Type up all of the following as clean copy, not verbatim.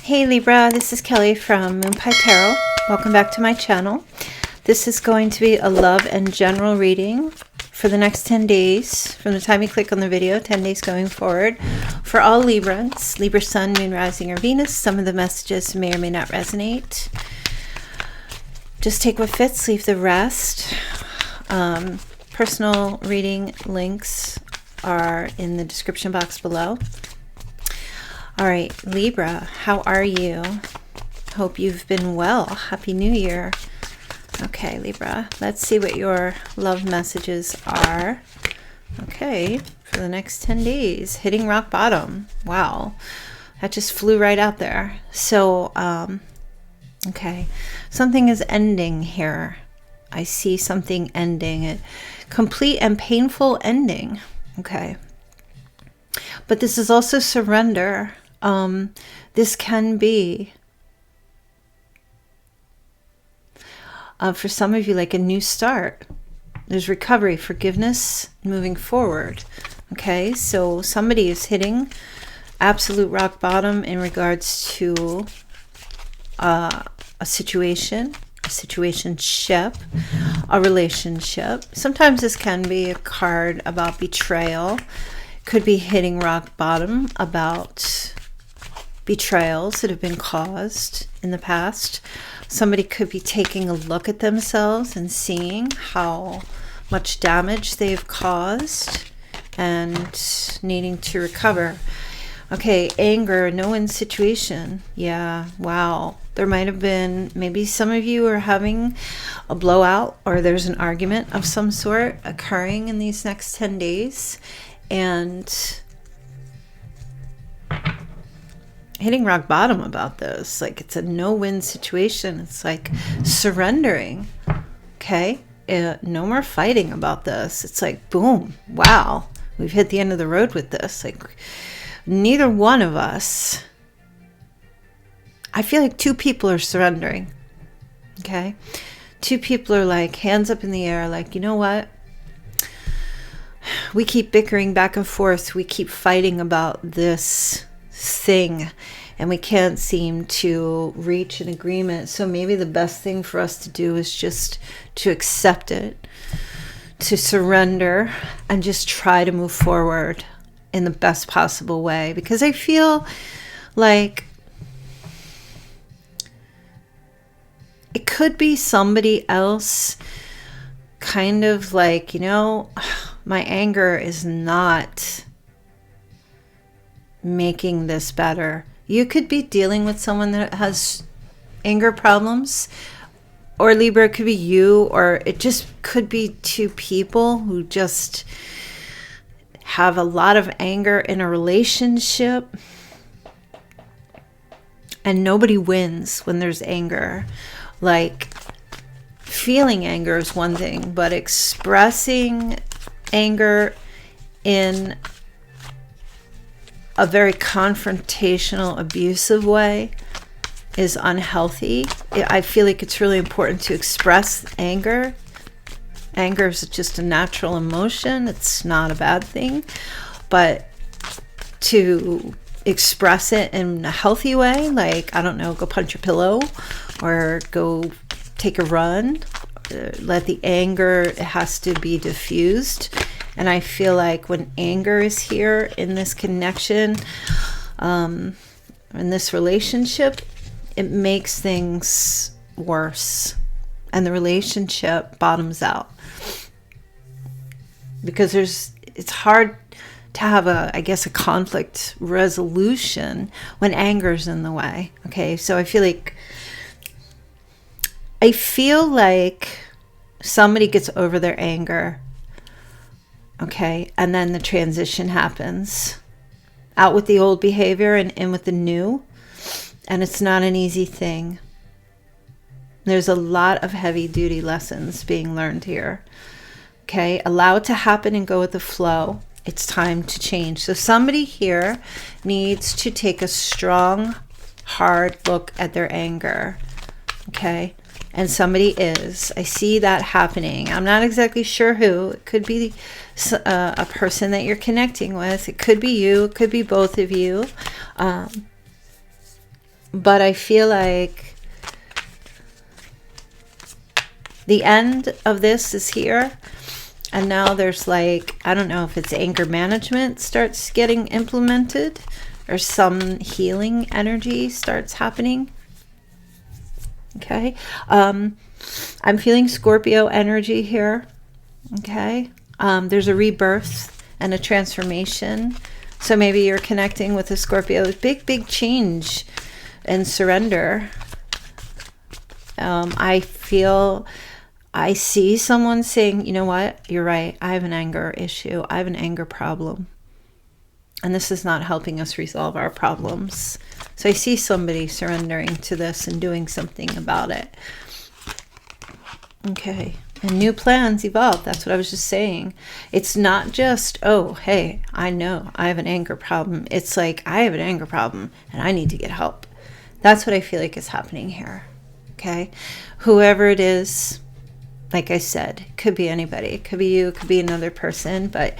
Hey Libra, this is Kelly from Moonpie Tarot. Welcome back to my channel. This is going to be a love and general reading for the next 10 days, from the time you click on the video, 10 days going forward, for all Librans, Libra, Sun, Moon, Rising, or Venus. Some of the messages may or may not resonate. Just take what fits, leave the rest. Personal reading links are in the description box below. All right, Libra, how are you? Hope you've been well. Happy New Year. Okay, Libra, let's see what your love messages are. Okay, for the next 10 days, hitting rock bottom. Wow, that just flew right out there. So, okay, something is ending here. I see something ending, a complete and painful ending. Okay, but this is also surrender. This can be, for some of you, like a new start. There's recovery, forgiveness, moving forward. Okay, so somebody is hitting absolute rock bottom in regards to a situation, a situationship, a relationship. Sometimes this can be a card about betrayal. Could be hitting rock bottom about betrayals that have been caused in the past. Somebody could be taking a look at themselves and seeing how much damage they've caused and needing to recover. Okay, anger, no-win situation. Yeah, wow. There might have been, maybe some of you are having a blowout, or there's an argument of some sort occurring in these next 10 days. And hitting rock bottom about this, like it's a no-win situation. It's like surrendering. Okay, no more fighting about this. It's like, boom, wow, we've hit the end of the road with this. Like, neither one of us, I feel like two people are surrendering. Okay, two people are like hands up in the air, like, you know what, we keep bickering back and forth, we keep fighting about this thing, and we can't seem to reach an agreement. So maybe the best thing for us to do is just to accept it, to surrender, and just try to move forward in the best possible way. Because I feel like it could be somebody else kind of like, you know, my anger is not making this better. You could be dealing with someone that has anger problems, or Libra, it could be you, or it just could be two people who just have a lot of anger in a relationship, and nobody wins when there's anger. Like, feeling anger is one thing, but expressing anger in a very confrontational, abusive way is unhealthy. I feel like it's really important to express anger. Anger is just a natural emotion. It's not a bad thing, but to express it in a healthy way, like, I don't know, go punch your pillow or go take a run. Let the anger, it has to be diffused. And I feel like when anger is here in this connection, in this relationship, it makes things worse, and the relationship bottoms out. Because it's hard to have I guess a conflict resolution when anger's in the way. Okay, so I feel like somebody ges over their anger. Okay, and then the transition happens. Out with the old behavior and in with the new. And it's not an easy thing. There's a lot of heavy-duty lessons being learned here. Okay, allow it to happen and go with the flow. It's time to change. So somebody here needs to take a strong, hard look at their anger. Okay, and somebody is. I see that happening. I'm not exactly sure who. It could be a person that you're connecting with. It could be you. It could be both of you. But I feel like the end of this is here. And now there's like, I don't know if it's anger management starts getting implemented or some healing energy starts happening. Okay. I'm feeling Scorpio energy here. Okay. There's a rebirth and a transformation. So maybe you're connecting with a Scorpio. Big change and surrender. I see someone saying, you know what, you're right, I have an anger issue, I have an anger problem, and this is not helping us resolve our problems. So I see somebody surrendering to this and doing something about it. Okay, and new plans evolve. That's what I was just saying. It's not just, oh, hey, I know I have an anger problem. It's like, I have an anger problem and I need to get help. That's what I feel like is happening here. Okay, whoever it is, like I said, it could be anybody. It could be you, it could be another person, but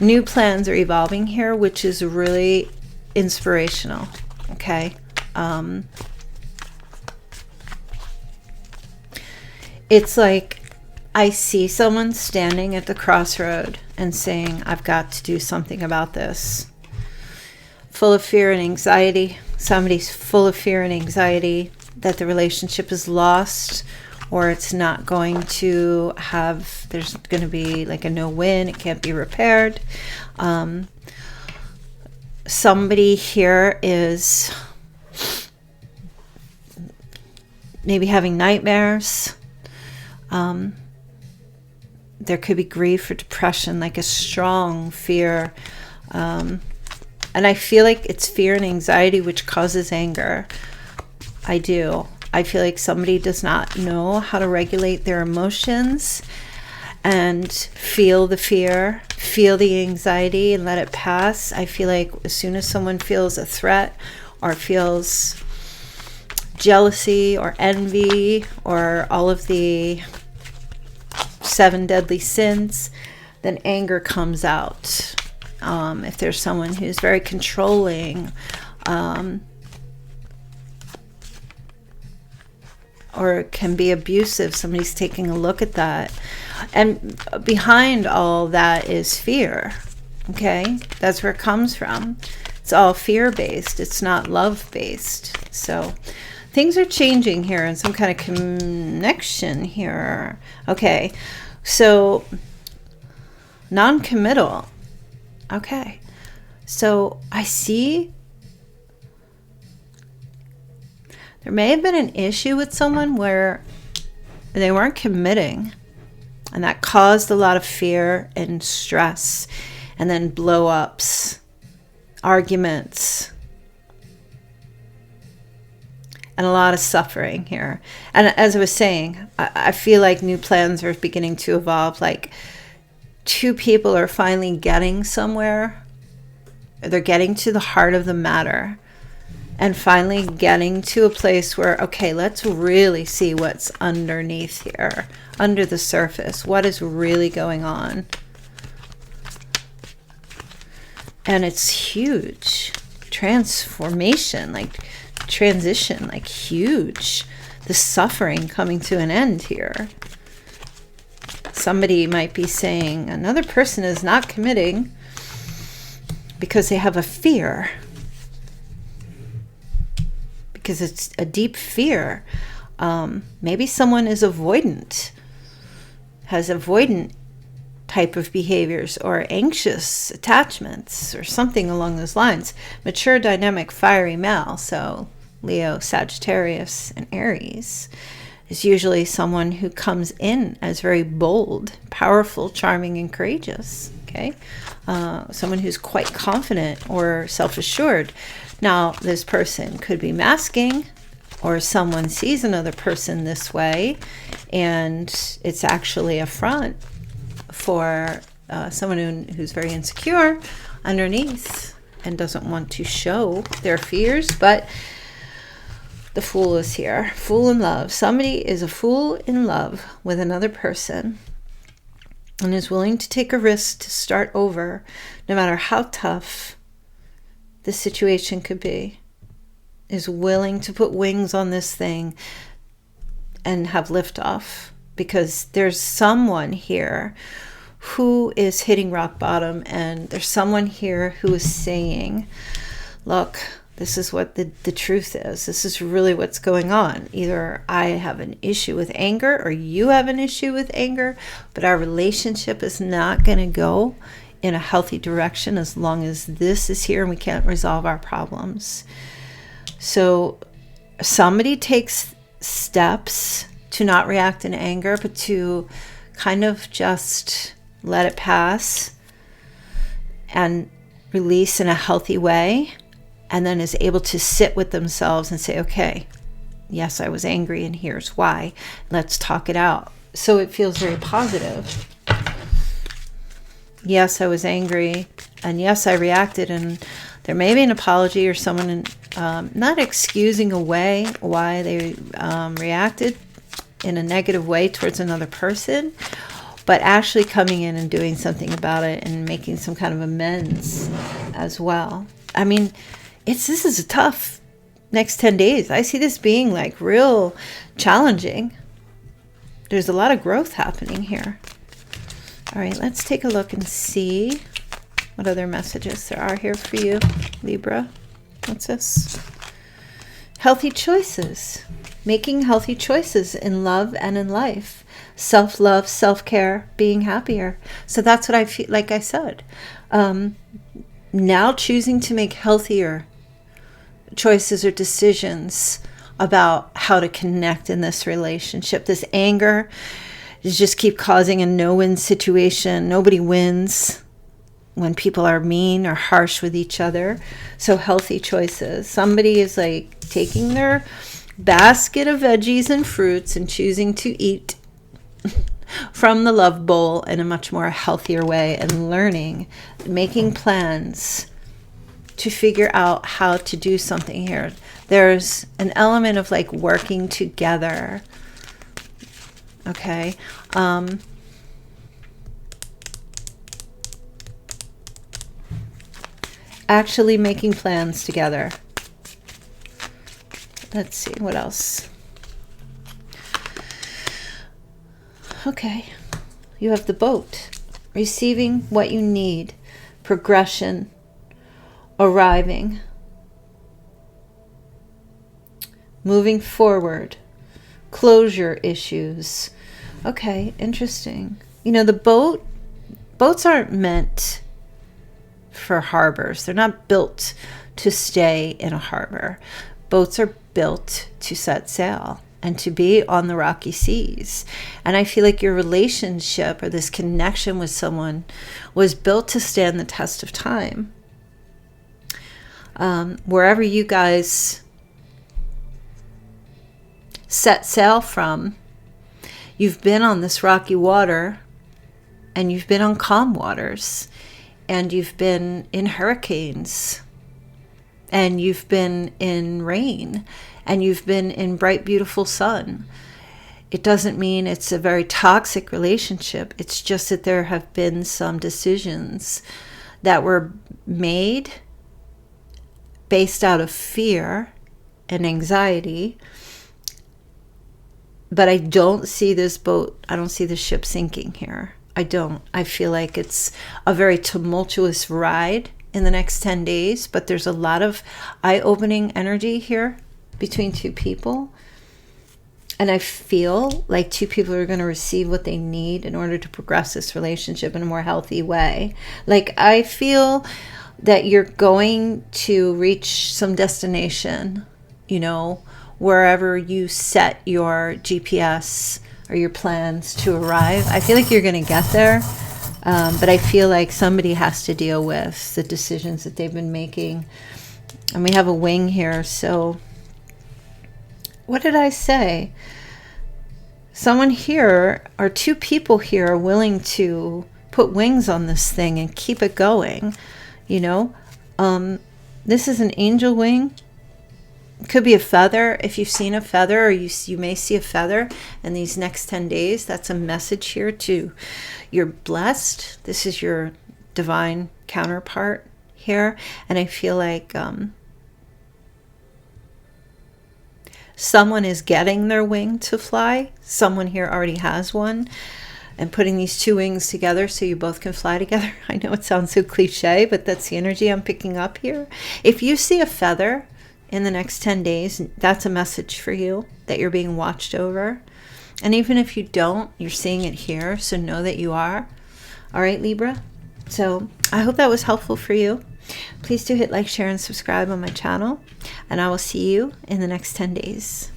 new plans are evolving here, which is really inspirational. Okay. It's like I see someone standing at the crossroad and saying, I've got to do something about this. Full of fear and anxiety. Somebody's full of fear and anxiety that the relationship is lost, or it's not going to have, there's going to be like a no-win, it can't be repaired. Somebody here is maybe having nightmares. There could be grief or depression, like a strong fear. And I feel like it's fear and anxiety which causes anger. I do. I feel like somebody does not know how to regulate their emotions and feel the fear, feel the anxiety and let it pass. I feel like as soon as someone feels a threat or feels jealousy or envy or all of the 7 deadly sins, then anger comes out. If there's someone who's very controlling, or it can be abusive, somebody's taking a look at that. And behind all that is fear. Okay? That's where it comes from. It's all fear-based. It's not love-based. So things are changing here in some kind of connection here. Okay. So non-committal. Okay. So I see there may have been an issue with someone where they weren't committing, and that caused a lot of fear and stress, and then blow-ups, arguments, and a lot of suffering here. And as I was saying, I feel like new plans are beginning to evolve. Like 2 people are finally getting somewhere. They're getting to the heart of the matter. And finally getting to a place where, okay, let's really see what's underneath here, under the surface. What is really going on? And it's huge. Transformation, like transition, like huge. The suffering coming to an end here. Somebody might be saying another person is not committing because they have a fear. Because it's a deep fear. Maybe someone is avoidant, has avoidant type of behaviors or anxious attachments or something along those lines. Mature, dynamic, fiery male, so Leo, Sagittarius, and Aries, is usually someone who comes in as very bold, powerful, charming, and courageous. Okay, someone who's quite confident or self-assured. Now, this person could be masking, or someone sees another person this way, and it's actually a front for someone who's very insecure underneath and doesn't want to show their fears. But the Fool is here. Fool in love. Somebody is a fool in love with another person and is willing to take a risk to start over, no matter how tough the situation could be. is willing to put wings on this thing and have liftoff, because there's someone here who is hitting rock bottom, and there's someone here who is saying, look, this is what the truth is. This is really what's going on. Either I have an issue with anger or you have an issue with anger, but our relationship is not going to go in a healthy direction as long as this is here and we can't resolve our problems. So somebody takes steps to not react in anger, but to kind of just let it pass and release in a healthy way, and then is able to sit with themselves and say, okay, yes, I was angry and here's why. Let's talk it out. So it feels very positive. Yes, I was angry, and yes, I reacted, and there may be an apology or someone not excusing away why they reacted in a negative way towards another person, but actually coming in and doing something about it and making some kind of amends as well. I mean, this is a tough next 10 days. I see this being like real challenging. There's a lot of growth happening here. All right, let's take a look and see what other messages there are here for you, Libra. What's this? Healthy choices. Making healthy choices in love and in life. Self-love, self-care, being happier. So that's what I feel, like I said. Now choosing to make healthier choices or decisions about how to connect in this relationship. This anger is just keep causing a no-win situation. Nobody wins when people are mean or harsh with each other. So healthy choices. Somebody is like taking their basket of veggies and fruits and choosing to eat from the love bowl in a much more healthier way, and learning, making plans to figure out how to do something here. There's an element of like working together. Okay. Actually making plans together. Let's see, what else? Okay. You have the boat. Receiving what you need. Progression. Arriving. Moving forward. Closure issues. Okay, interesting. You know, boats aren't meant for harbors. They're not built to stay in a harbor. Boats are built to set sail and to be on the rocky seas. And I feel like your relationship or this connection with someone was built to stand the test of time. Wherever you guys set sail from, you've been on this rocky water, and you've been on calm waters, and you've been in hurricanes, and you've been in rain, and you've been in bright, beautiful sun. It doesn't mean it's a very toxic relationship. It's just that there have been some decisions that were made based out of fear and anxiety. But I don't see this boat, I don't see the ship sinking here. I don't. I feel like it's a very tumultuous ride in the next 10 days, but there's a lot of eye-opening energy here between two people. And I feel like two people are going to receive what they need in order to progress this relationship in a more healthy way. Like, I feel that you're going to reach some destination, you know, wherever you set your GPS or your plans to arrive. I feel like you're going to get there, but I feel like somebody has to deal with the decisions that they've been making. And we have a wing here, so what did I say? Someone here, or two people here, are willing to put wings on this thing and keep it going, you know. This is an angel wing. Could be a feather. If you've seen a feather, or you may see a feather in these next 10 days, that's a message here to you're blessed. This is your divine counterpart here. And I feel like Someone is getting their wing to fly. Someone here already has one and putting these two wings together so you both can fly together. I know it sounds so cliche, but that's the energy I'm picking up here. If you see a feather in the next 10 days, that's a message for you that you're being watched over. And even if you don't, you're seeing it here, so know that you are. All right, Libra? So I hope that was helpful for you. Please do hit like, share, and subscribe on my channel, and I will see you in the next 10 days.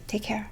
Take care.